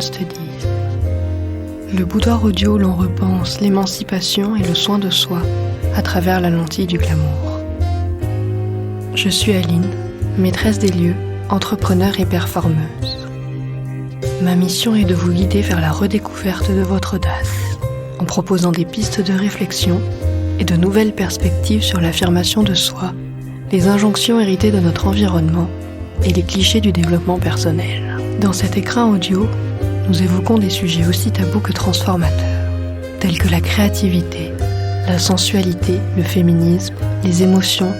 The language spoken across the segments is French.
Studies. Le boudoir audio où l'on repense l'émancipation et le soin de soi à travers la lentille du glamour. Je suis Aline, maîtresse des lieux, entrepreneur et performeuse. Ma mission est de vous guider vers la redécouverte de votre audace, en proposant des pistes de réflexion et de nouvelles perspectives sur l'affirmation de soi, les injonctions héritées de notre environnement et les clichés du développement personnel. Dans cet écrin audio, nous évoquons des sujets aussi tabous que transformateurs, tels que la créativité, la sensualité, le féminisme, les émotions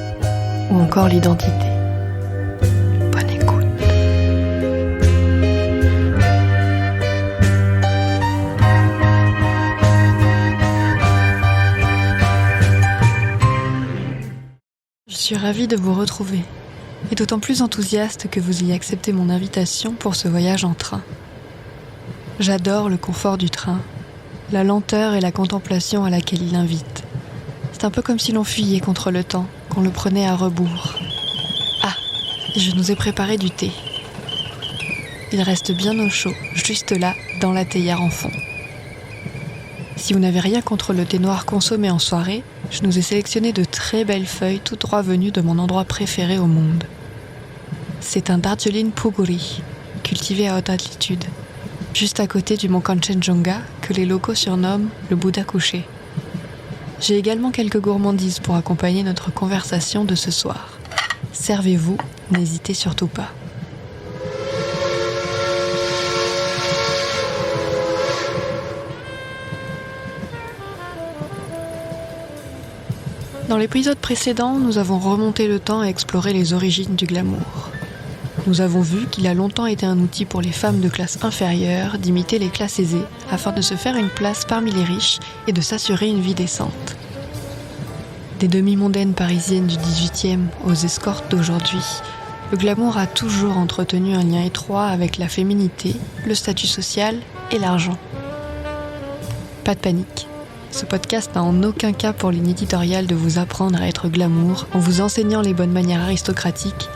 ou encore l'identité. Bonne écoute. Je suis ravie de vous retrouver, et d'autant plus enthousiaste que vous ayez accepté mon invitation pour ce voyage en train. J'adore le confort du train, la lenteur et la contemplation à laquelle il invite. C'est un peu comme si l'on fuyait contre le temps, qu'on le prenait à rebours. Ah, et je nous ai préparé du thé. Il reste bien au chaud, juste là, dans la théière en fond. Si vous n'avez rien contre le thé noir consommé en soirée, je nous ai sélectionné de très belles feuilles tout droit venues de mon endroit préféré au monde. C'est un Darjeeling Puguri, cultivé à haute altitude, juste à côté du mont Kanchenjunga, que les locaux surnomment le Bouddha couché. J'ai également quelques gourmandises pour accompagner notre conversation de ce soir. Servez-vous, n'hésitez surtout pas. Dans l'épisode précédent, nous avons remonté le temps et exploré les origines du glamour. Nous avons vu qu'il a longtemps été un outil pour les femmes de classe inférieure d'imiter les classes aisées afin de se faire une place parmi les riches et de s'assurer une vie décente. Des demi-mondaines parisiennes du XVIIIe aux escortes d'aujourd'hui, le glamour a toujours entretenu un lien étroit avec la féminité, le statut social et l'argent. Pas de panique. Ce podcast n'a en aucun cas pour ligne éditoriale de vous apprendre à être glamour en vous enseignant les bonnes manières aristocratiques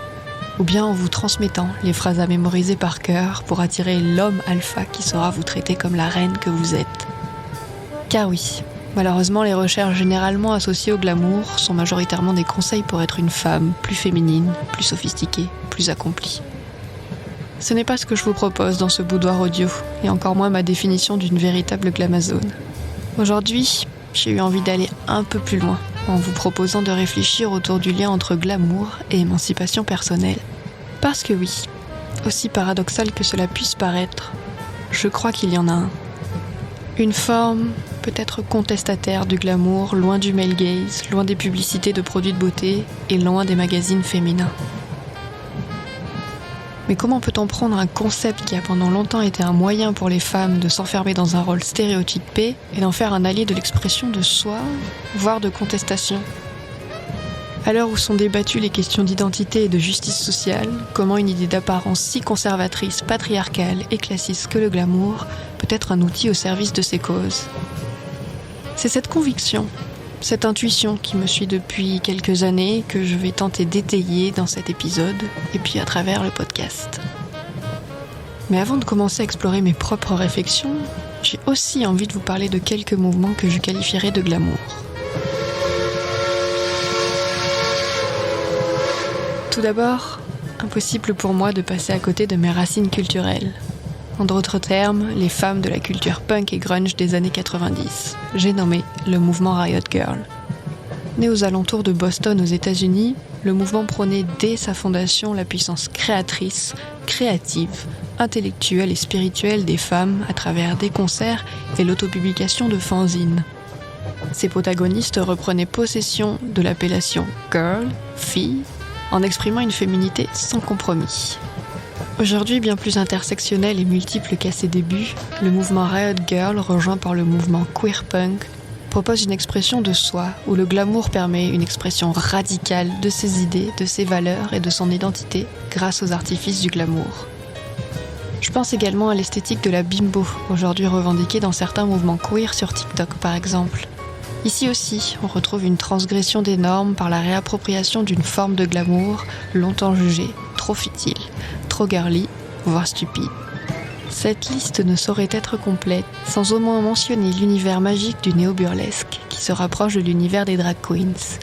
ou bien en vous transmettant les phrases à mémoriser par cœur pour attirer l'homme alpha qui saura vous traiter comme la reine que vous êtes. Car oui, malheureusement les recherches généralement associées au glamour sont majoritairement des conseils pour être une femme plus féminine, plus sophistiquée, plus accomplie. Ce n'est pas ce que je vous propose dans ce boudoir audio, et encore moins ma définition d'une véritable glamazone. Aujourd'hui, j'ai eu envie d'aller un peu plus loin, en vous proposant de réfléchir autour du lien entre glamour et émancipation personnelle. Parce que oui, aussi paradoxal que cela puisse paraître, je crois qu'il y en a un. Une forme peut-être contestataire du glamour, loin du male gaze, loin des publicités de produits de beauté et loin des magazines féminins. Mais comment peut-on prendre un concept qui a pendant longtemps été un moyen pour les femmes de s'enfermer dans un rôle stéréotypé et d'en faire un allié de l'expression de soi, voire de contestation ? À l'heure où sont débattues les questions d'identité et de justice sociale, comment une idée d'apparence si conservatrice, patriarcale et classiste que le glamour peut être un outil au service de ces causes ? C'est cette conviction, cette intuition qui me suit depuis quelques années que je vais tenter d'étayer dans cet épisode et puis à travers le podcast. Mais avant de commencer à explorer mes propres réflexions, j'ai aussi envie de vous parler de quelques mouvements que je qualifierais de glamour. Tout d'abord, impossible pour moi de passer à côté de mes racines culturelles. En d'autres termes, les femmes de la culture punk et grunge des années 90. J'ai nommé le mouvement Riot Girl. Né aux alentours de Boston aux États-Unis, le mouvement prônait dès sa fondation la puissance créatrice, créative, intellectuelle et spirituelle des femmes à travers des concerts et l'autopublication de fanzines. Ses protagonistes reprenaient possession de l'appellation girl, fille, en exprimant une féminité sans compromis. Aujourd'hui bien plus intersectionnel et multiple qu'à ses débuts, le mouvement Riot Girl, rejoint par le mouvement queer punk, propose une expression de soi où le glamour permet une expression radicale de ses idées, de ses valeurs et de son identité grâce aux artifices du glamour. Je pense également à l'esthétique de la bimbo, aujourd'hui revendiquée dans certains mouvements queer sur TikTok par exemple. Ici aussi, on retrouve une transgression des normes par la réappropriation d'une forme de glamour longtemps jugée trop futile, trop girly, voire stupide. Cette liste ne saurait être complète sans au moins mentionner l'univers magique du néo-burlesque qui se rapproche de l'univers des drag queens.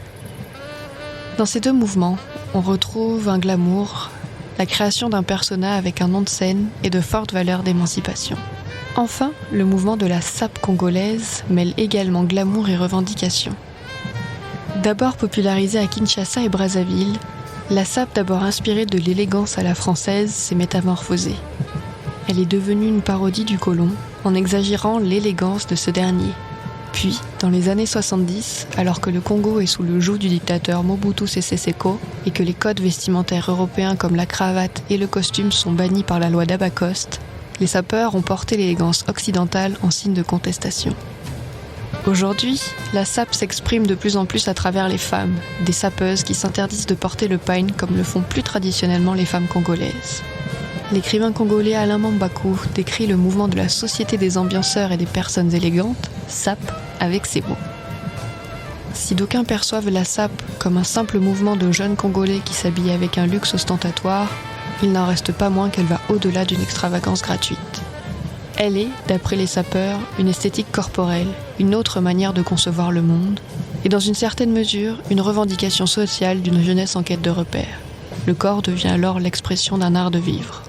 Dans ces deux mouvements, on retrouve un glamour, la création d'un persona avec un nom de scène et de fortes valeurs d'émancipation. Enfin, le mouvement de la SAP congolaise mêle également glamour et revendication. D'abord popularisée à Kinshasa et Brazzaville, la SAP, d'abord inspirée de l'élégance à la française, s'est métamorphosée. Elle est devenue une parodie du colon, en exagérant l'élégance de ce dernier. Puis, dans les années 70, alors que le Congo est sous le joug du dictateur Mobutu Sese Seko et que les codes vestimentaires européens comme la cravate et le costume sont bannis par la loi d'Abacoste, les sapeurs ont porté l'élégance occidentale en signe de contestation. Aujourd'hui, la SAP s'exprime de plus en plus à travers les femmes, des sapeuses qui s'interdisent de porter le pagne comme le font plus traditionnellement les femmes congolaises. L'écrivain congolais Alain Mambakou décrit le mouvement de la société des ambianceurs et des personnes élégantes, SAP, avec ces mots. Si d'aucuns perçoivent la SAP comme un simple mouvement de jeunes Congolais qui s'habillent avec un luxe ostentatoire, il n'en reste pas moins qu'elle va au-delà d'une extravagance gratuite. Elle est, d'après les sapeurs, une esthétique corporelle, une autre manière de concevoir le monde, et dans une certaine mesure, une revendication sociale d'une jeunesse en quête de repères. Le corps devient alors l'expression d'un art de vivre.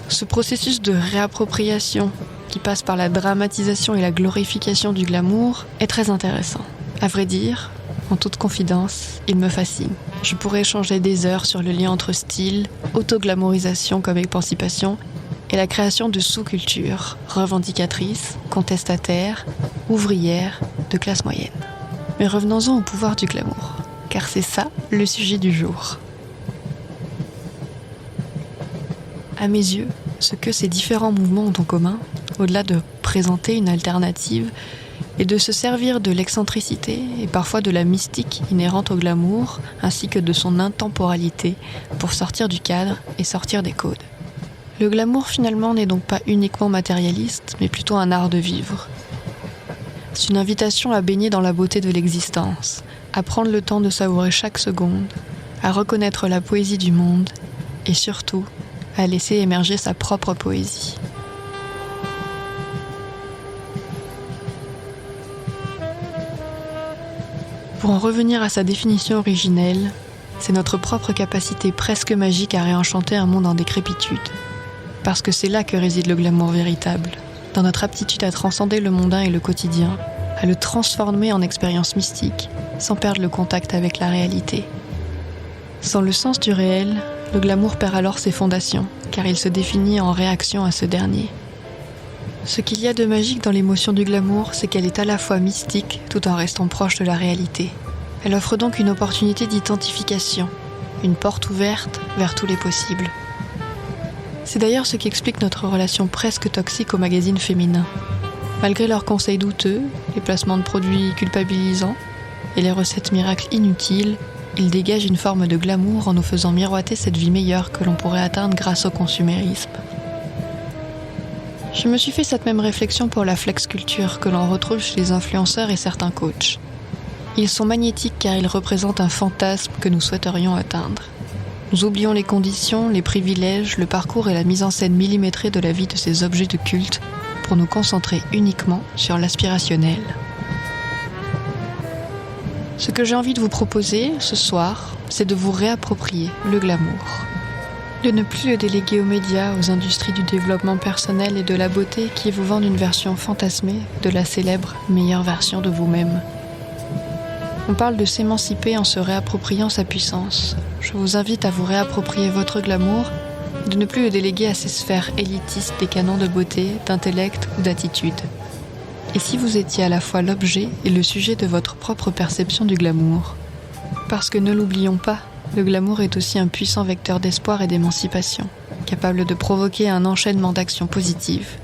Ce processus de réappropriation, qui passe par la dramatisation et la glorification du glamour, est très intéressant. À vrai dire, en toute confidence, il me fascine. Je pourrais échanger des heures sur le lien entre style, autoglamourisation comme émancipation, et la création de sous-cultures, revendicatrices, contestataires, ouvrières, de classe moyenne. Mais revenons-en au pouvoir du glamour, car c'est ça le sujet du jour. À mes yeux, ce que ces différents mouvements ont en commun, au-delà de présenter une alternative, est de se servir de l'excentricité et parfois de la mystique inhérente au glamour, ainsi que de son intemporalité, pour sortir du cadre et sortir des codes. Le glamour finalement n'est donc pas uniquement matérialiste, mais plutôt un art de vivre. C'est une invitation à baigner dans la beauté de l'existence, à prendre le temps de savourer chaque seconde, à reconnaître la poésie du monde et surtout à laisser émerger sa propre poésie. Pour en revenir à sa définition originelle, c'est notre propre capacité presque magique à réenchanter un monde en décrépitude. Parce que c'est là que réside le glamour véritable, dans notre aptitude à transcender le mondain et le quotidien, à le transformer en expérience mystique, sans perdre le contact avec la réalité. Sans le sens du réel, le glamour perd alors ses fondations, car il se définit en réaction à ce dernier. Ce qu'il y a de magique dans l'émotion du glamour, c'est qu'elle est à la fois mystique, tout en restant proche de la réalité. Elle offre donc une opportunité d'identification, une porte ouverte vers tous les possibles. C'est d'ailleurs ce qui explique notre relation presque toxique aux magazines féminins. Malgré leurs conseils douteux, les placements de produits culpabilisants et les recettes miracles inutiles, ils dégagent une forme de glamour en nous faisant miroiter cette vie meilleure que l'on pourrait atteindre grâce au consumérisme. Je me suis fait cette même réflexion pour la flex culture que l'on retrouve chez les influenceurs et certains coachs. Ils sont magnétiques car ils représentent un fantasme que nous souhaiterions atteindre. Nous oublions les conditions, les privilèges, le parcours et la mise en scène millimétrée de la vie de ces objets de culte pour nous concentrer uniquement sur l'aspirationnel. Ce que j'ai envie de vous proposer ce soir, c'est de vous réapproprier le glamour. De ne plus le déléguer aux médias, aux industries du développement personnel et de la beauté qui vous vendent une version fantasmée de la célèbre meilleure version de vous-même. On parle de s'émanciper en se réappropriant sa puissance. Je vous invite à vous réapproprier votre glamour, de ne plus le déléguer à ces sphères élitistes des canons de beauté, d'intellect ou d'attitude. Et si vous étiez à la fois l'objet et le sujet de votre propre perception du glamour? Parce que ne l'oublions pas, le glamour est aussi un puissant vecteur d'espoir et d'émancipation, capable de provoquer un enchaînement d'actions positives.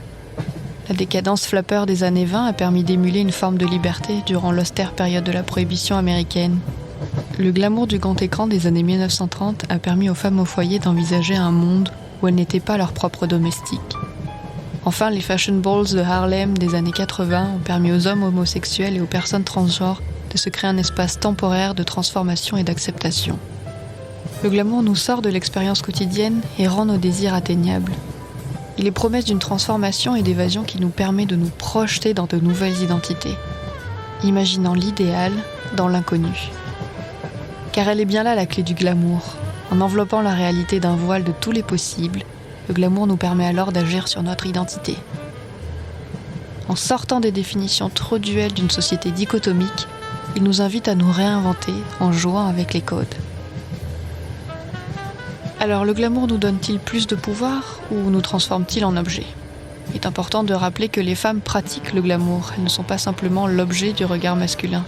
La décadence flappeur des années 20 a permis d'émuler une forme de liberté durant l'austère période de la prohibition américaine. Le glamour du grand écran des années 1930 a permis aux femmes au foyer d'envisager un monde où elles n'étaient pas leur propre domestique. Enfin, les fashion balls de Harlem des années 80 ont permis aux hommes homosexuels et aux personnes transgenres de se créer un espace temporaire de transformation et d'acceptation. Le glamour nous sort de l'expérience quotidienne et rend nos désirs atteignables. Il est promesse d'une transformation et d'évasion qui nous permet de nous projeter dans de nouvelles identités, imaginant l'idéal dans l'inconnu. Car elle est bien là la clé du glamour. En enveloppant la réalité d'un voile de tous les possibles, le glamour nous permet alors d'agir sur notre identité. En sortant des définitions trop duelles d'une société dichotomique, il nous invite à nous réinventer en jouant avec les codes. Alors le glamour nous donne-t-il plus de pouvoir ou nous transforme-t-il en objet ? Il est important de rappeler que les femmes pratiquent le glamour, elles ne sont pas simplement l'objet du regard masculin.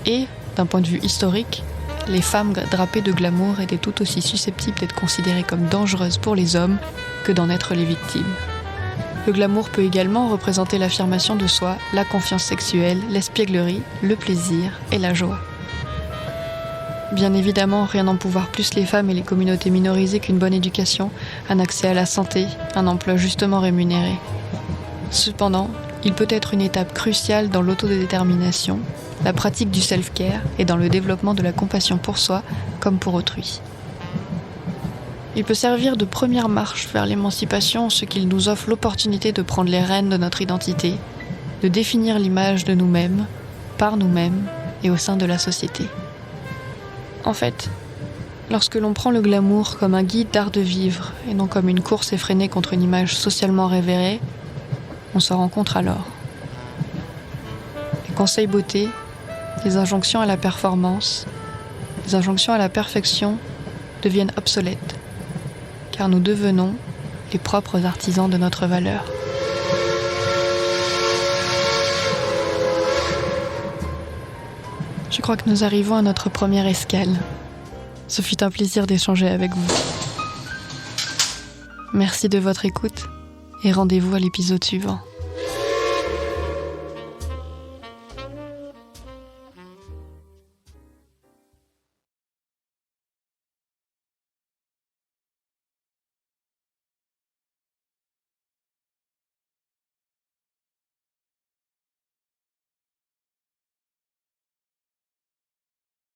Et, d'un point de vue historique, les femmes drapées de glamour étaient tout aussi susceptibles d'être considérées comme dangereuses pour les hommes que d'en être les victimes. Le glamour peut également représenter l'affirmation de soi, la confiance sexuelle, l'espièglerie, le plaisir et la joie. Bien évidemment, rien n'en pouvoir plus les femmes et les communautés minorisées qu'une bonne éducation, un accès à la santé, un emploi justement rémunéré. Cependant, il peut être une étape cruciale dans l'autodétermination, la pratique du self-care et dans le développement de la compassion pour soi comme pour autrui. Il peut servir de première marche vers l'émancipation en ce qu'il nous offre l'opportunité de prendre les rênes de notre identité, de définir l'image de nous-mêmes, par nous-mêmes et au sein de la société. En fait, lorsque l'on prend le glamour comme un guide d'art de vivre et non comme une course effrénée contre une image socialement révérée, on se rencontre alors. Les conseils beauté, les injonctions à la performance, les injonctions à la perfection deviennent obsolètes, car nous devenons les propres artisans de notre valeur. Je crois que nous arrivons à notre première escale. Ce fut un plaisir d'échanger avec vous. Merci de votre écoute et rendez-vous à l'épisode suivant.